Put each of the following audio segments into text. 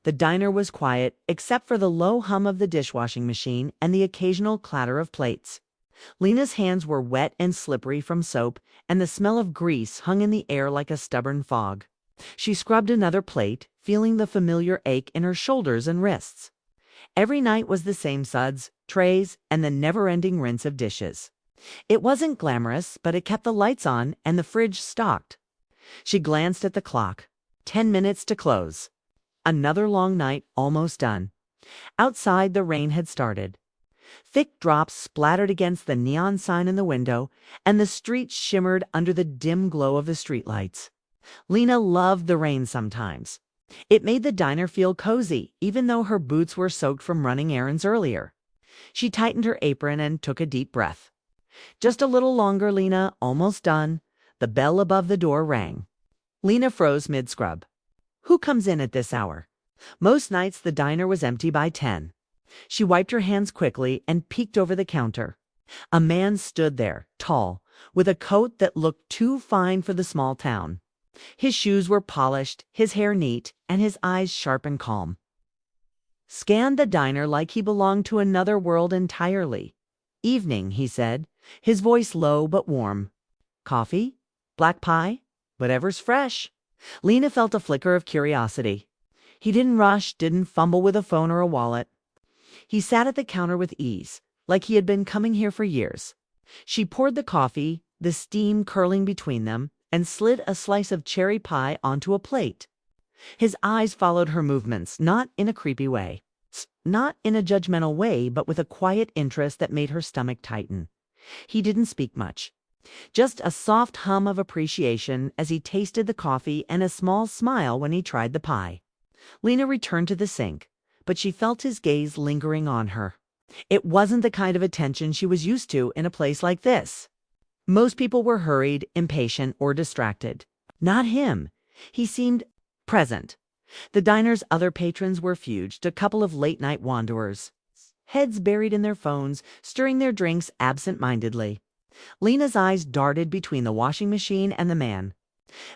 The diner was quiet, except for the low hum of the dishwashing machine and the occasional clatter of plates. Lena's hands were wet and slippery from soap, and the smell of grease hung in the air like a stubborn fog. She scrubbed another plate, feeling the familiar ache in her shoulders and wrists. Every night was the same suds, trays, and the never-ending rinse of dishes. It wasn't glamorous, but it kept the lights on and the fridge stocked. She glanced at the clock. 10 minutes to close. Another long night almost done. Outside, the rain had started. Thick drops splattered against the neon sign in the window, and the street shimmered under the dim glow of the streetlights. Lena loved the rain sometimes. It made the diner feel cozy, even though her boots were soaked from running errands earlier. She tightened her apron and took a deep breath. Just a little longer, Lena, almost done. The bell above the door rang. Lena froze mid-scrub. Who comes in at this hour? Most nights the diner was empty by 10. She wiped her hands quickly and peeked over the counter. A man stood there, tall, with a coat that looked too fine for the small town. His shoes were polished, his hair neat, and his eyes sharp and calm. Scanned the diner like he belonged to another world entirely. Evening, he said, his voice low but warm. Coffee? Black pie? Whatever's fresh. Lena felt a flicker of curiosity. He didn't rush, didn't fumble with a phone or a wallet. He sat at the counter with ease, like he had been coming here for years. She poured the coffee, the steam curling between them, and slid a slice of cherry pie onto a plate. His eyes followed her movements, not in a creepy way. Not in a judgmental way, but with a quiet interest that made her stomach tighten. He didn't speak much. Just a soft hum of appreciation as he tasted the coffee and a small smile when he tried the pie. Lena returned to the sink, but she felt his gaze lingering on her. It wasn't the kind of attention she was used to in a place like this. Most people were hurried, impatient, or distracted. Not him. He seemed present. The diner's other patrons were fuged, a couple of late-night wanderers, heads buried in their phones, stirring their drinks absent-mindedly. Lena's eyes darted between the washing machine and the man.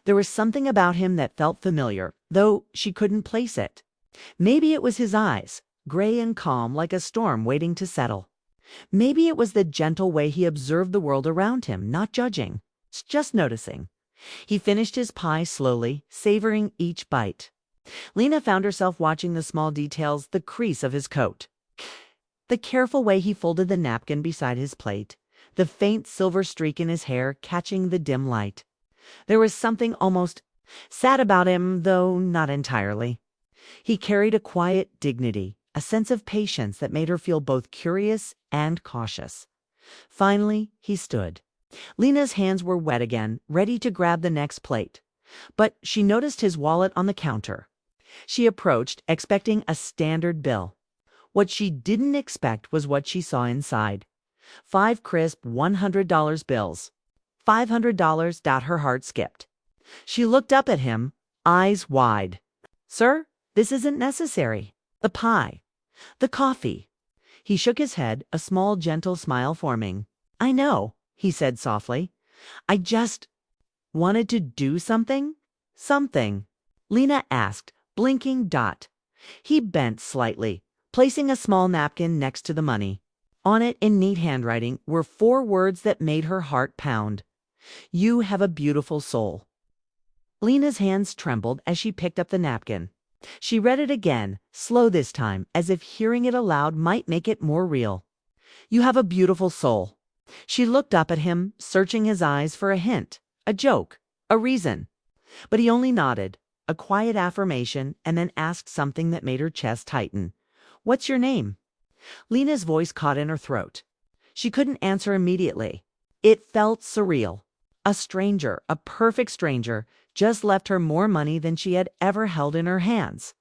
There was something about him that felt familiar, though she couldn't place it. Maybe it was his eyes, gray and calm like a storm waiting to settle. Maybe it was the gentle way he observed the world around him, not judging, just noticing. He finished his pie slowly, savoring each bite. Lena found herself watching the small details, the crease of his coat, the careful way he folded the napkin beside his plate, the faint silver streak in his hair catching the dim light. There was something almost sad about him, though not entirely. He carried a quiet dignity, a sense of patience that made her feel both curious and cautious. Finally, he stood. Lena's hands were wet again, ready to grab the next plate. But she noticed his wallet on the counter. She approached, expecting a standard bill. What she didn't expect was what she saw inside. 5 crisp $100 bills. $500. Her heart skipped. She looked up at him, eyes wide. Sir, this isn't necessary. The pie. The coffee. He shook his head, a small, gentle smile forming. I know, he said softly. I just wanted to do something? Something. Lena asked, blinking. He bent slightly, placing a small napkin next to the money. On it, in neat handwriting, were 4 words that made her heart pound. You have a beautiful soul. Lena's hands trembled as she picked up the napkin. She read it again, slow this time, as if hearing it aloud might make it more real. You have a beautiful soul. She looked up at him, searching his eyes for a hint, a joke, a reason. But he only nodded, a quiet affirmation, and then asked something that made her chest tighten. What's your name? Lena's voice caught in her throat. She couldn't answer immediately. It felt surreal. A stranger, a perfect stranger, just left her more money than she had ever held in her hands.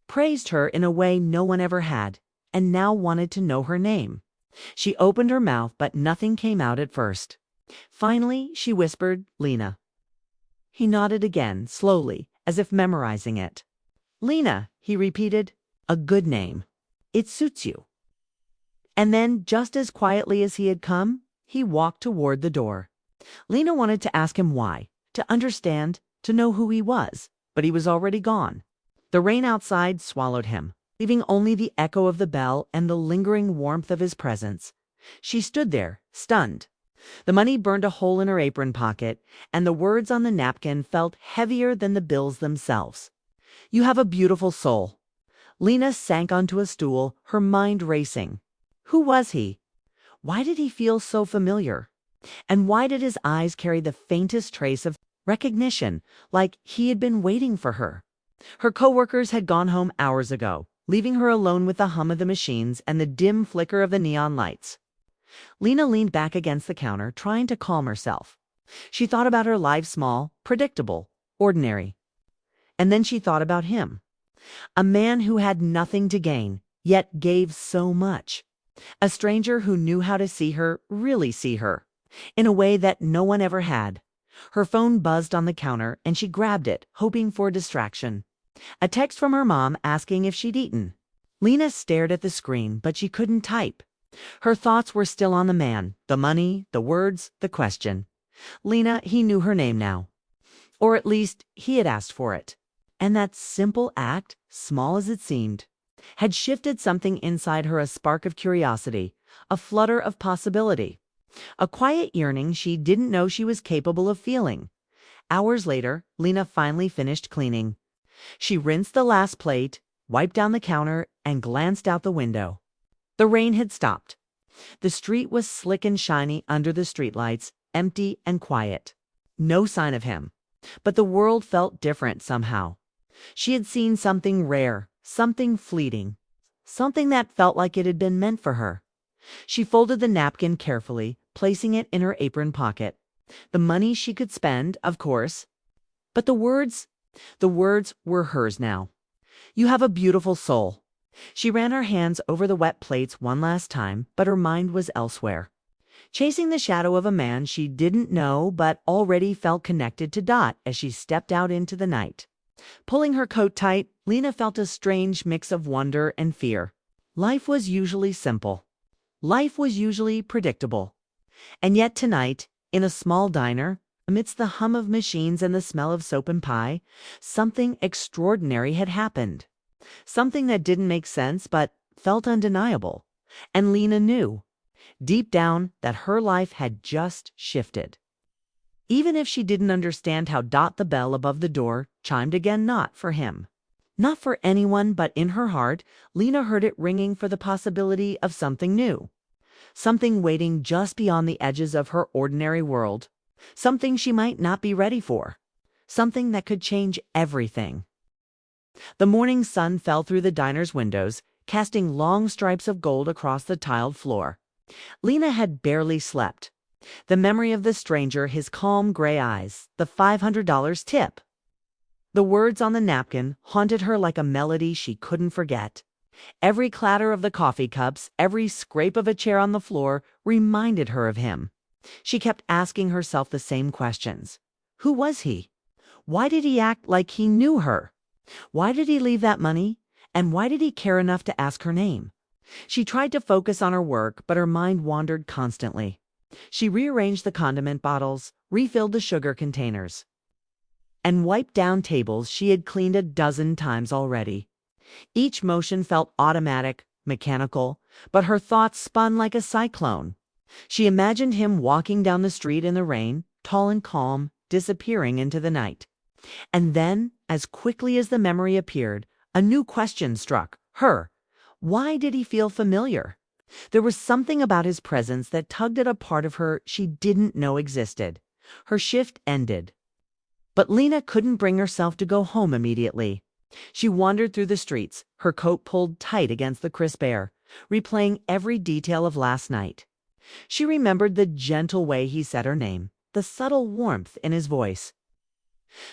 Praised her in a way no one ever had, and now wanted to know her name. She opened her mouth, but nothing came out at first. Finally, she whispered, Lena. He nodded again, slowly, as if memorizing it. Lena, he repeated. A good name. It suits you. And then, just as quietly as he had come, he walked toward the door. Lena wanted to ask him why, to understand, to know who he was, but he was already gone. The rain outside swallowed him, leaving only the echo of the bell and the lingering warmth of his presence. She stood there, stunned. The money burned a hole in her apron pocket, and the words on the napkin felt heavier than the bills themselves. "You have a beautiful soul." Lena sank onto a stool, her mind racing. Who was he? Why did he feel so familiar? And why did his eyes carry the faintest trace of recognition, like he had been waiting for her? Her coworkers had gone home hours ago, leaving her alone with the hum of the machines and the dim flicker of the neon lights. Lena leaned back against the counter, trying to calm herself. She thought about her life, small, predictable, ordinary. And then she thought about him. A man who had nothing to gain, yet gave so much. A stranger who knew how to see her, really see her, in a way that no one ever had. Her phone buzzed on the counter, and she grabbed it, hoping for a distraction. A text from her mom asking if she'd eaten. Lena stared at the screen, but she couldn't type. Her thoughts were still on the man, the money, the words, the question. Lena, he knew her name now. Or at least, he had asked for it. And that simple act, small as it seemed, had shifted something inside her, a spark of curiosity, a flutter of possibility, a quiet yearning she didn't know she was capable of feeling. Hours later, Lena finally finished cleaning. She rinsed the last plate, wiped down the counter, and glanced out the window. The rain had stopped. The street was slick and shiny under the streetlights, empty and quiet. No sign of him. But the world felt different somehow. She had seen something rare, something fleeting, something that felt like it had been meant for her. She folded the napkin carefully, placing it in her apron pocket. The money she could spend, of course. But the words were hers now. "You have a beautiful soul." She ran her hands over the wet plates one last time, but her mind was elsewhere. Chasing the shadow of a man she didn't know but already felt connected to Dot as she stepped out into the night. Pulling her coat tight, Lena felt a strange mix of wonder and fear. Life was usually simple. Life was usually predictable. And yet tonight, in a small diner, amidst the hum of machines and the smell of soap and pie, something extraordinary had happened. Something that didn't make sense but felt undeniable. And Lena knew, deep down, that her life had just shifted. Even if she didn't understand how Dot the bell above the door chimed again, not for him. Not for anyone, but in her heart, Lena heard it ringing for the possibility of something new. Something waiting just beyond the edges of her ordinary world. Something she might not be ready for. Something that could change everything. The morning sun fell through the diner's windows, casting long stripes of gold across the tiled floor. Lena had barely slept. The memory of the stranger, his calm gray eyes, the $500 tip. The words on the napkin haunted her like a melody she couldn't forget. Every clatter of the coffee cups, every scrape of a chair on the floor reminded her of him. She kept asking herself the same questions. Who was he? Why did he act like he knew her? Why did he leave that money? And why did he care enough to ask her name? She tried to focus on her work, but her mind wandered constantly. She rearranged the condiment bottles, refilled the sugar containers, and wiped down tables she had cleaned a dozen times already. Each motion felt automatic, mechanical, but her thoughts spun like a cyclone. She imagined him walking down the street in the rain, tall and calm, disappearing into the night. And then, as quickly as the memory appeared, a new question struck her. Why did he feel familiar? There was something about his presence that tugged at a part of her she didn't know existed. Her shift ended. But Lena couldn't bring herself to go home immediately. She wandered through the streets, her coat pulled tight against the crisp air, replaying every detail of last night. She remembered the gentle way he said her name, the subtle warmth in his voice.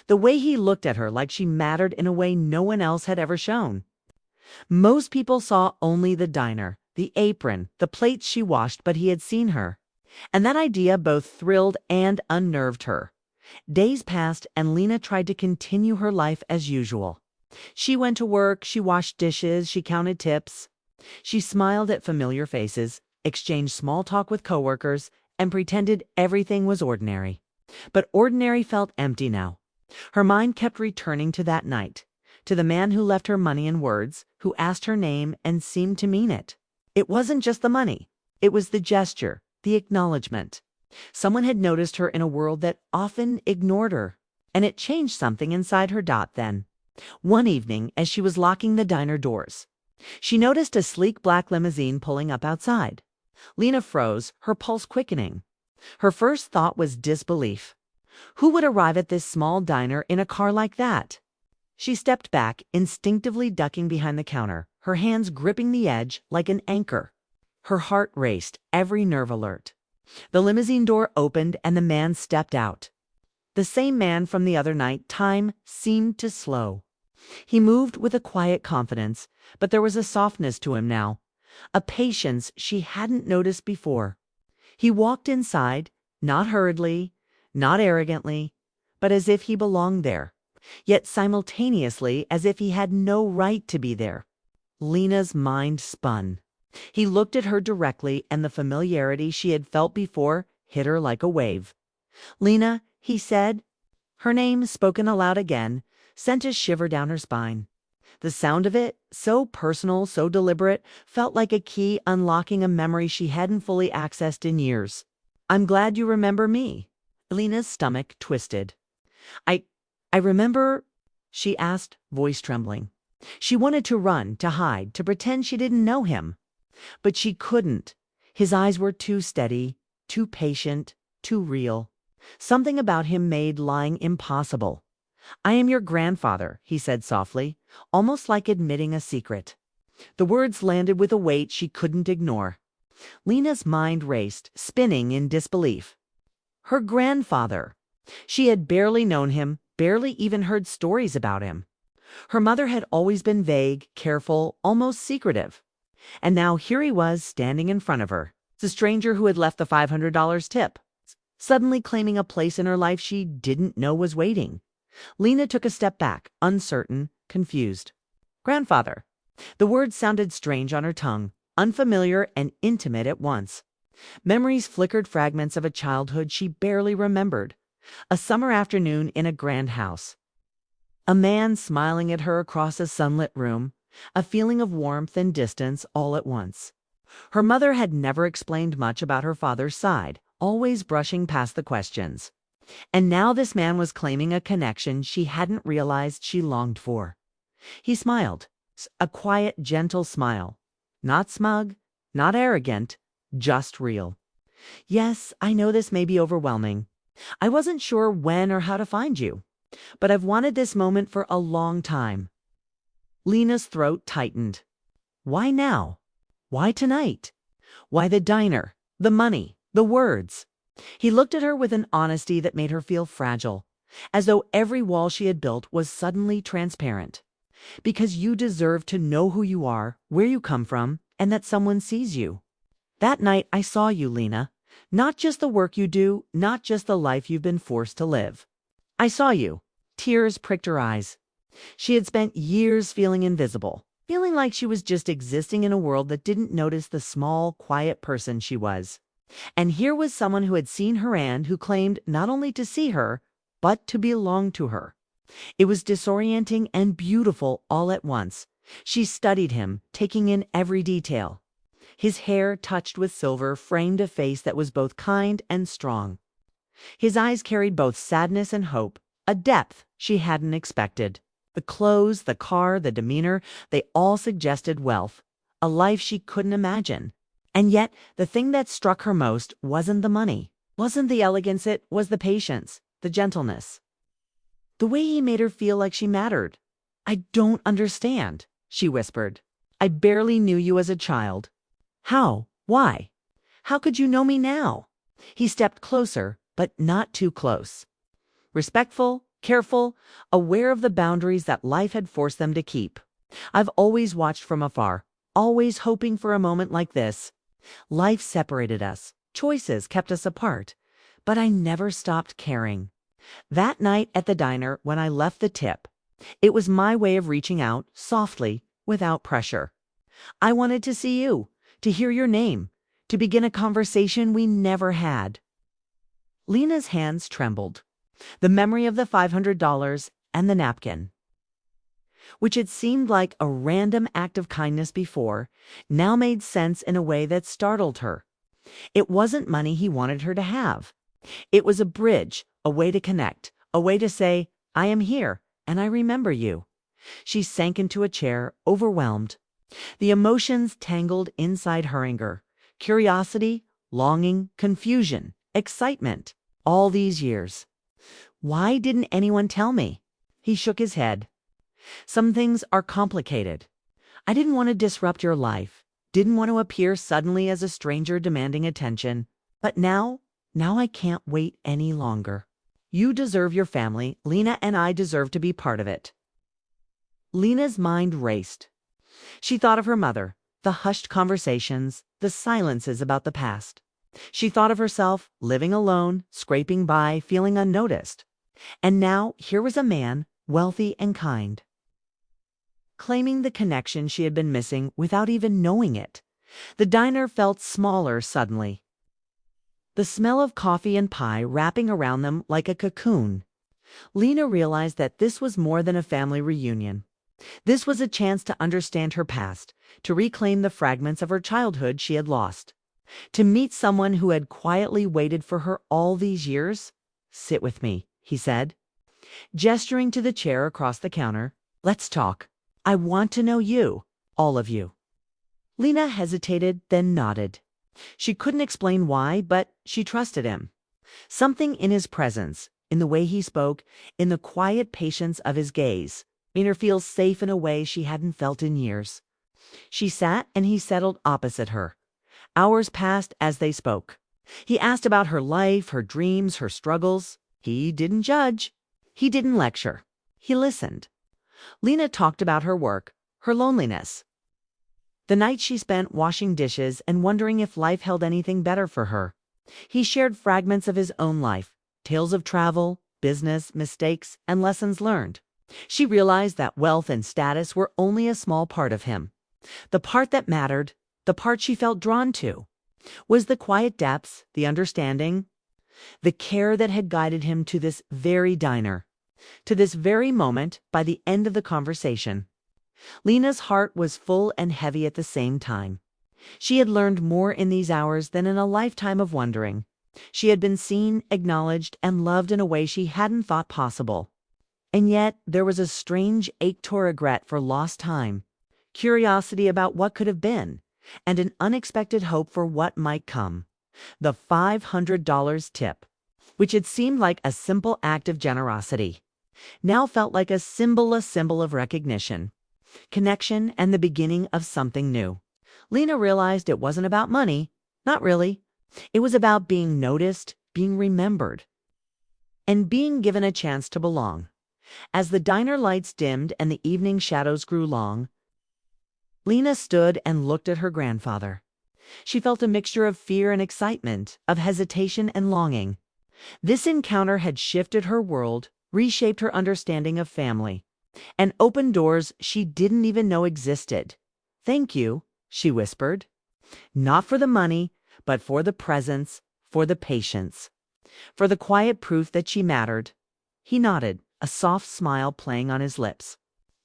The way he looked at her like she mattered in a way no one else had ever shown. Most people saw only the diner, the apron, the plates she washed, but he had seen her. And that idea both thrilled and unnerved her. Days passed and Lena tried to continue her life as usual. She went to work, she washed dishes, she counted tips. She smiled at familiar faces, exchanged small talk with coworkers, and pretended everything was ordinary. But ordinary felt empty now. Her mind kept returning to that night, to the man who left her money in words, who asked her name and seemed to mean it. It wasn't just the money. It was the gesture, the acknowledgement. Someone had noticed her in a world that often ignored her, and it changed something inside her. Then, one evening, as she was locking the diner doors, she noticed a sleek black limousine pulling up outside. Lena froze, her pulse quickening. Her first thought was disbelief. Who would arrive at this small diner in a car like that? She stepped back, instinctively ducking behind the counter, her hands gripping the edge like an anchor. Her heart raced, every nerve alert. The limousine door opened and the man stepped out. The same man from the other night. Time seemed to slow. He moved with a quiet confidence, but there was a softness to him now, a patience she hadn't noticed before. He walked inside, not hurriedly, not arrogantly, but as if he belonged there, yet simultaneously as if he had no right to be there. Lena's mind spun. He looked at her directly, and the familiarity she had felt before hit her like a wave. "Lena," he said. Her name, spoken aloud again, sent a shiver down her spine. The sound of it, so personal, so deliberate, felt like a key unlocking a memory she hadn't fully accessed in years. "I'm glad you remember me." Lena's stomach twisted. I remember," she asked, voice trembling. She wanted to run, to hide, to pretend she didn't know him. But she couldn't. His eyes were too steady, too patient, too real. Something about him made lying impossible. "I am your grandfather," he said softly, almost like admitting a secret. The words landed with a weight she couldn't ignore. Lena's mind raced, spinning in disbelief. Her grandfather. She had barely known him, barely even heard stories about him. Her mother had always been vague, careful, almost secretive. And now here he was, standing in front of her, the stranger who had left the $500 tip, suddenly claiming a place in her life she didn't know was waiting. Lena took a step back, uncertain, confused. Grandfather. The word sounded strange on her tongue, unfamiliar and intimate at once. Memories flickered, fragments of a childhood she barely remembered. A summer afternoon in a grand house. A man smiling at her across a sunlit room. A feeling of warmth and distance all at once. Her mother had never explained much about her father's side, always brushing past the questions. And now this man was claiming a connection she hadn't realized she longed for. He smiled, a quiet, gentle smile. Not smug, not arrogant, just real. "Yes, I know this may be overwhelming. I wasn't sure when or how to find you, but I've wanted this moment for a long time." Lena's throat tightened. Why now? Why tonight? Why the diner, the money, the words? He looked at her with an honesty that made her feel fragile, as though every wall she had built was suddenly transparent. "Because you deserve to know who you are, where you come from, and that someone sees you. That night I saw you, Lena. Not just the work you do, not just the life you've been forced to live. I saw you." Tears pricked her eyes. She had spent years feeling invisible, feeling like she was just existing in a world that didn't notice the small, quiet person she was. And here was someone who had seen her and who claimed not only to see her, but to belong to her. It was disorienting and beautiful all at once. She studied him, taking in every detail. His hair, touched with silver, framed a face that was both kind and strong. His eyes carried both sadness and hope, a depth she hadn't expected. The clothes, the car, the demeanor, they all suggested wealth, a life she couldn't imagine. And yet, the thing that struck her most wasn't the money, wasn't the elegance, it was the patience, the gentleness. The way he made her feel like she mattered. "I don't understand," she whispered. "I barely knew you as a child. How? Why? How could you know me now?" He stepped closer, but not too close. Respectful, careful, aware of the boundaries that life had forced them to keep. "I've always watched from afar, always hoping for a moment like this. Life separated us, choices kept us apart, but I never stopped caring. That night at the diner when I left the tip, it was my way of reaching out, softly, without pressure. I wanted to see you, to hear your name, to begin a conversation we never had." Lena's hands trembled. The memory of the $500 and the napkin. which had seemed like a random act of kindness before, now made sense in a way that startled her. It wasn't money he wanted her to have. It was a bridge, a way to connect, a way to say, I am here, and I remember you. She sank into a chair, overwhelmed. The emotions tangled inside her anger. Curiosity, longing, confusion, excitement. All these years. Why didn't anyone tell me? He shook his head. Some things are complicated. I didn't want to disrupt your life. Didn't want to appear suddenly as a stranger demanding attention. But now I can't wait any longer. You deserve your family. Lena and I deserve to be part of it. Lena's mind raced. She thought of her mother, the hushed conversations, the silences about the past. She thought of herself, living alone, scraping by, feeling unnoticed. And now here was a man, wealthy and kind, claiming the connection she had been missing without even knowing it. The diner felt smaller suddenly. The smell of coffee and pie wrapping around them like a cocoon. Lena realized that this was more than a family reunion. This was a chance to understand her past, to reclaim the fragments of her childhood she had lost. To meet someone who had quietly waited for her all these years. Sit with me, he said, gesturing to the chair across the counter. Let's talk. I want to know you, all of you. Lena hesitated, then nodded. She couldn't explain why, but she trusted him. Something in his presence, in the way he spoke, in the quiet patience of his gaze, made her feel safe in a way she hadn't felt in years. She sat and he settled opposite her. Hours passed as they spoke. He asked about her life, her dreams, her struggles. He didn't judge. He didn't lecture. He listened. Lena talked about her work, her loneliness, the night she spent washing dishes and wondering if life held anything better for her. He shared fragments of his own life, tales of travel, business, mistakes, and lessons learned. She realized that wealth and status were only a small part of him. The part that mattered, the part she felt drawn to, was the quiet depths, the understanding, the care that had guided him to this very diner, to this very moment by the end of the conversation. Lena's heart was full and heavy at the same time. She had learned more in these hours than in a lifetime of wondering. She had been seen, acknowledged, and loved in a way she hadn't thought possible. And yet there was a strange ache to regret for lost time, curiosity about what could have been, and an unexpected hope for what might come. The $500 tip, which had seemed like a simple act of generosity, now felt like a symbol of recognition, connection, and the beginning of something new. Lena realized it wasn't about money. Not really. It was about being noticed, being remembered, and being given a chance to belong. As the diner lights dimmed and the evening shadows grew long, Lena stood and looked at her grandfather. She felt a mixture of fear and excitement, of hesitation and longing. This encounter had shifted her world, reshaped her understanding of family, and opened doors she didn't even know existed. Thank you, she whispered. Not for the money, but for the presence, for the patience, for the quiet proof that she mattered. He nodded, a soft smile playing on his lips.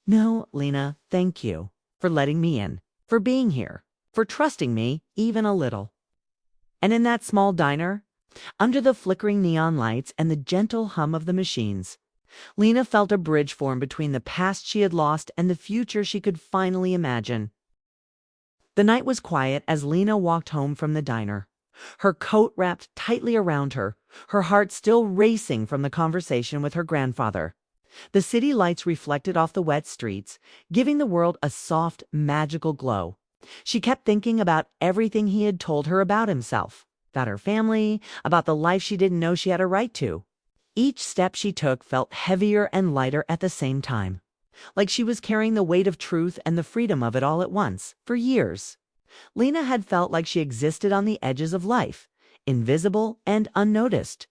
No, Lena, thank you for letting me in, for being here, for trusting me even a little. And in that small diner, under the flickering neon lights and the gentle hum of the machines, Lena felt a bridge form between the past she had lost and the future she could finally imagine. The night was quiet as Lena walked home from the diner, her coat wrapped tightly around her, her heart still racing from the conversation with her grandfather. The city lights reflected off the wet streets, giving the world a soft, magical glow. She kept thinking about everything he had told her about himself, about her family, about the life she didn't know she had a right to. Each step she took felt heavier and lighter at the same time, like she was carrying the weight of truth and the freedom of it all at once. For years, Lena had felt like she existed on the edges of life, invisible and unnoticed.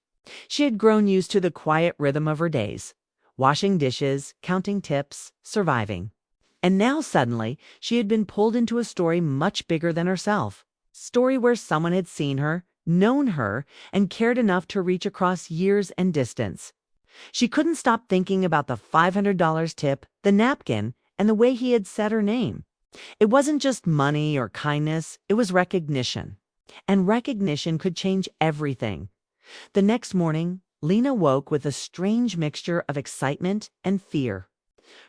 She had grown used to the quiet rhythm of her days, washing dishes, counting tips, surviving. And now suddenly she had been pulled into a story much bigger than herself. Story where someone had seen her, known her, and cared enough to reach across years and distance. She couldn't stop thinking about the $500 tip, the napkin, and the way he had said her name. It wasn't just money or kindness, it was recognition. And recognition could change everything. The next morning, Lena woke with a strange mixture of excitement and fear.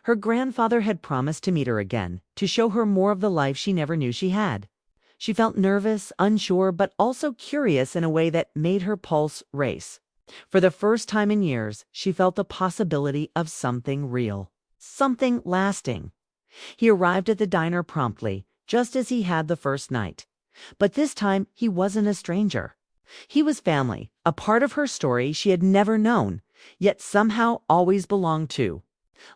Her grandfather had promised to meet her again, to show her more of the life she never knew she had. She felt nervous, unsure, but also curious in a way that made her pulse race. For the first time in years, she felt the possibility of something real, something lasting. He arrived at the diner promptly, just as he had the first night. But this time, he wasn't a stranger. He was family, a part of her story she had never known, yet somehow always belonged to.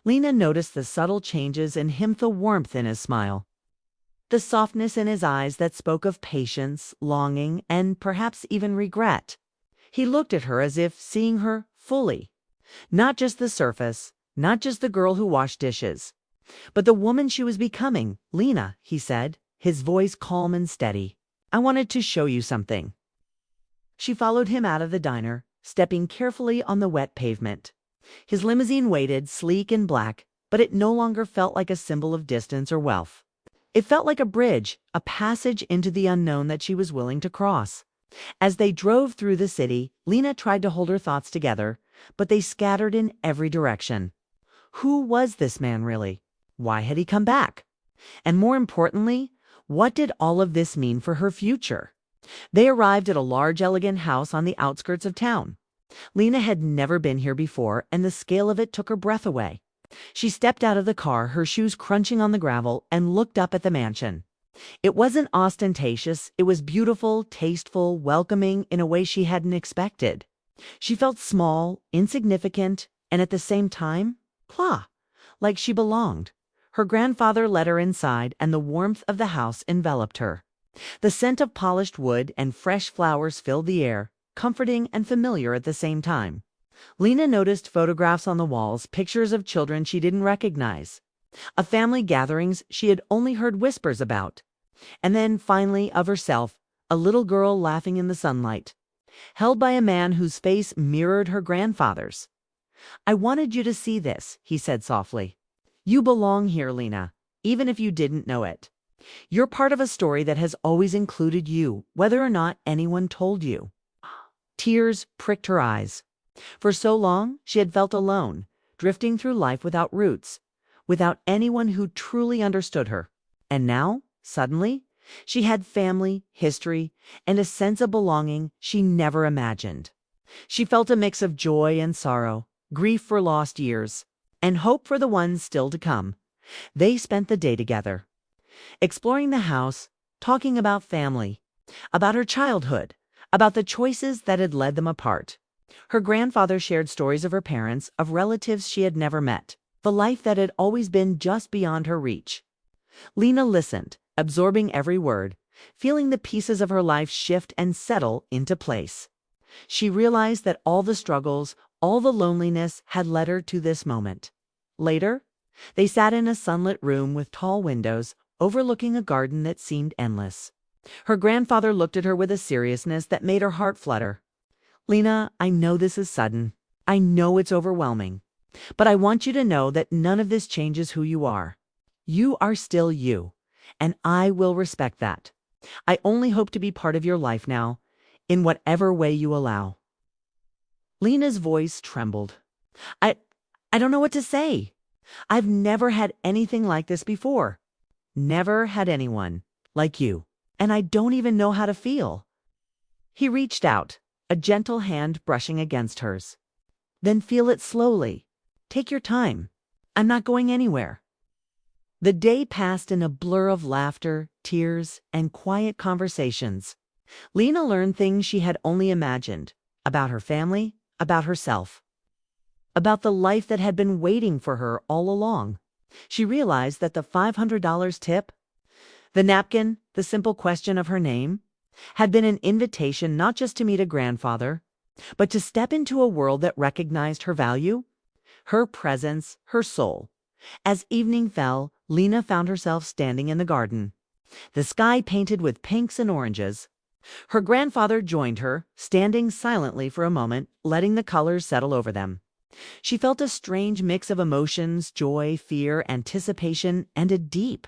Lena noticed the subtle changes in him, the warmth in his smile, the softness in his eyes that spoke of patience, longing, and perhaps even regret. He looked at her as if seeing her fully. Not just the surface, not just the girl who washed dishes, but the woman she was becoming. "Lena," he said, his voice calm and steady, "I wanted to show you something." She followed him out of the diner, stepping carefully on the wet pavement. His limousine waited, sleek and black, but it no longer felt like a symbol of distance or wealth. It felt like a bridge, a passage into the unknown that she was willing to cross. As they drove through the city, Lena tried to hold her thoughts together, but they scattered in every direction. Who was this man really? Why had he come back? And more importantly, what did all of this mean for her future? They arrived at a large, elegant house on the outskirts of town. Lena had never been here before, and the scale of it took her breath away. She stepped out of the car, her shoes crunching on the gravel, and looked up at the mansion. It wasn't ostentatious, it was beautiful, tasteful, welcoming in a way she hadn't expected. She felt small, insignificant, and at the same time, like she belonged. Her grandfather led her inside, and the warmth of the house enveloped her. The scent of polished wood and fresh flowers filled the air, comforting and familiar at the same time. Lena noticed photographs on the walls, pictures of children she didn't recognize, of family gatherings she had only heard whispers about, and then, finally, of herself, a little girl laughing in the sunlight, held by a man whose face mirrored her grandfather's. "I wanted you to see this," he said softly. "You belong here, Lena, even if you didn't know it. You're part of a story that has always included you, whether or not anyone told you." Tears pricked her eyes. For so long, she had felt alone, drifting through life without roots, without anyone who truly understood her. And now, suddenly, she had family, history, and a sense of belonging she never imagined. She felt a mix of joy and sorrow, grief for lost years, and hope for the ones still to come. They spent the day together, exploring the house, talking about family, about her childhood, about the choices that had led them apart. Her grandfather shared stories of her parents, of relatives she had never met, the life that had always been just beyond her reach. Lena listened, absorbing every word, feeling the pieces of her life shift and settle into place. She realized that all the struggles, all the loneliness had led her to this moment. Later, they sat in a sunlit room with tall windows, overlooking a garden that seemed endless. Her grandfather looked at her with a seriousness that made her heart flutter. "Lena, I know this is sudden. I know it's overwhelming. But I want you to know that none of this changes who you are. You are still you, and I will respect that. I only hope to be part of your life now, in whatever way you allow." Lena's voice trembled. I don't know what to say. I've never had anything like this before. Never had anyone like you. And I don't even know how to feel." He reached out, a gentle hand brushing against hers. "Then feel it slowly. Take your time. I'm not going anywhere." The day passed in a blur of laughter, tears, and quiet conversations. Lena learned things she had only imagined, about her family, about herself, about the life that had been waiting for her all along. She realized that the $500 tip, the napkin, the simple question of her name, had been an invitation not just to meet a grandfather, but to step into a world that recognized her value, her presence, her soul. As evening fell, Lena found herself standing in the garden, the sky painted with pinks and oranges. Her grandfather joined her, standing silently for a moment, letting the colors settle over them. She felt a strange mix of emotions, joy, fear, anticipation, and a deep,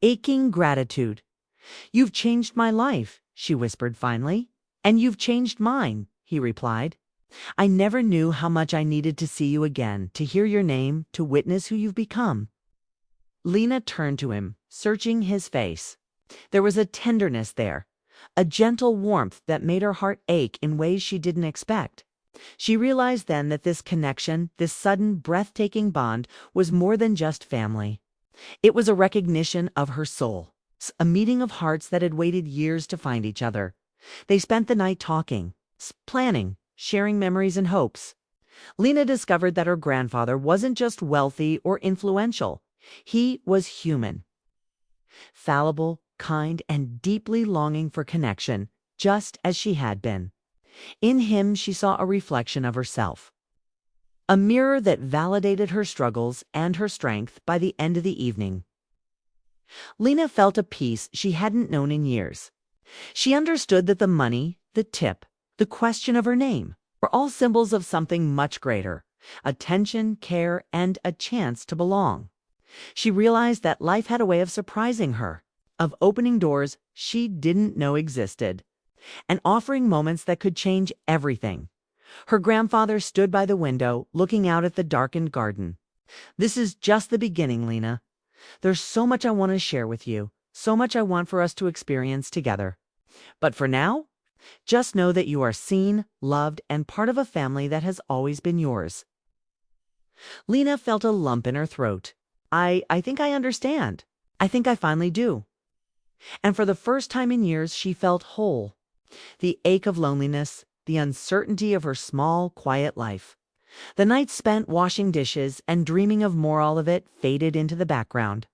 aching gratitude. "You've changed my life," she whispered finally. "And you've changed mine," he replied. "I never knew how much I needed to see you again, to hear your name, to witness who you've become." Lena turned to him, searching his face. There was a tenderness there, a gentle warmth that made her heart ache in ways she didn't expect. She realized then that this connection, this sudden, breathtaking bond, was more than just family. It was a recognition of her soul, a meeting of hearts that had waited years to find each other. They spent the night talking, planning, sharing memories and hopes. Lena discovered that her grandfather wasn't just wealthy or influential. He was human, fallible, kind, and deeply longing for connection, just as she had been. In him, she saw a reflection of herself, a mirror that validated her struggles and her strength by the end of the evening. Lena felt a peace she hadn't known in years. She understood that the money, the tip, the question of her name were all symbols of something much greater: attention, care, and a chance to belong. She realized that life had a way of surprising her, of opening doors she didn't know existed, and offering moments that could change everything. Her grandfather stood by the window, looking out at the darkened garden. "This is just the beginning, Lena. There's so much I want to share with you, so much I want for us to experience together. But for now, just know that you are seen, loved, and part of a family that has always been yours." Lena felt a lump in her throat. I think I understand. I think I finally do." And for the first time in years, she felt whole. The ache of loneliness, the uncertainty of her small, quiet life. The nights spent washing dishes and dreaming of more, all of it faded into the background.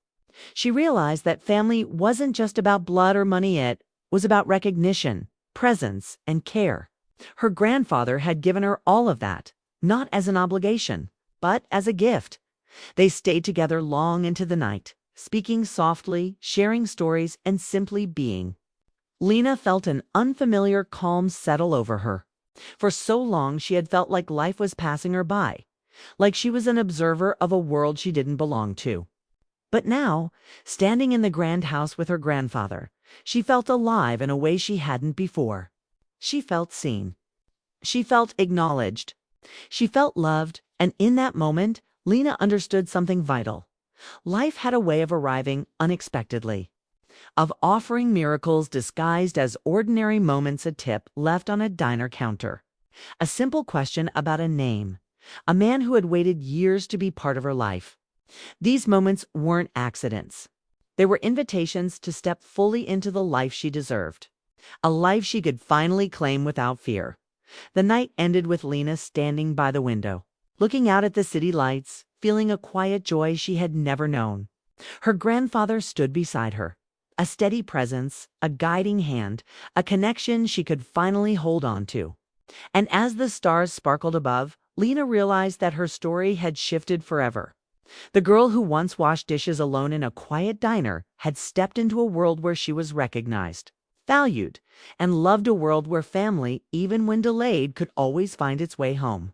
She realized that family wasn't just about blood or money, it was about recognition, presence, and care. Her grandfather had given her all of that, not as an obligation, but as a gift. They stayed together long into the night, speaking softly, sharing stories, and simply being. Lena felt an unfamiliar calm settle over her. For so long she had felt like life was passing her by, like she was an observer of a world she didn't belong to. But now, standing in the grand house with her grandfather, she felt alive in a way she hadn't before. She felt seen. She felt acknowledged. She felt loved, and in that moment, Lena understood something vital. Life had a way of arriving unexpectedly, of offering miracles disguised as ordinary moments: a tip left on a diner counter, a simple question about a name, a man who had waited years to be part of her life. These moments weren't accidents. They were invitations to step fully into the life she deserved, a life she could finally claim without fear. The night ended with Lena standing by the window, looking out at the city lights, feeling a quiet joy she had never known. Her grandfather stood beside her, a steady presence, a guiding hand, a connection she could finally hold on to. And as the stars sparkled above, Lena realized that her story had shifted forever. The girl who once washed dishes alone in a quiet diner had stepped into a world where she was recognized, valued, and loved, a world where family, even when delayed, could always find its way home.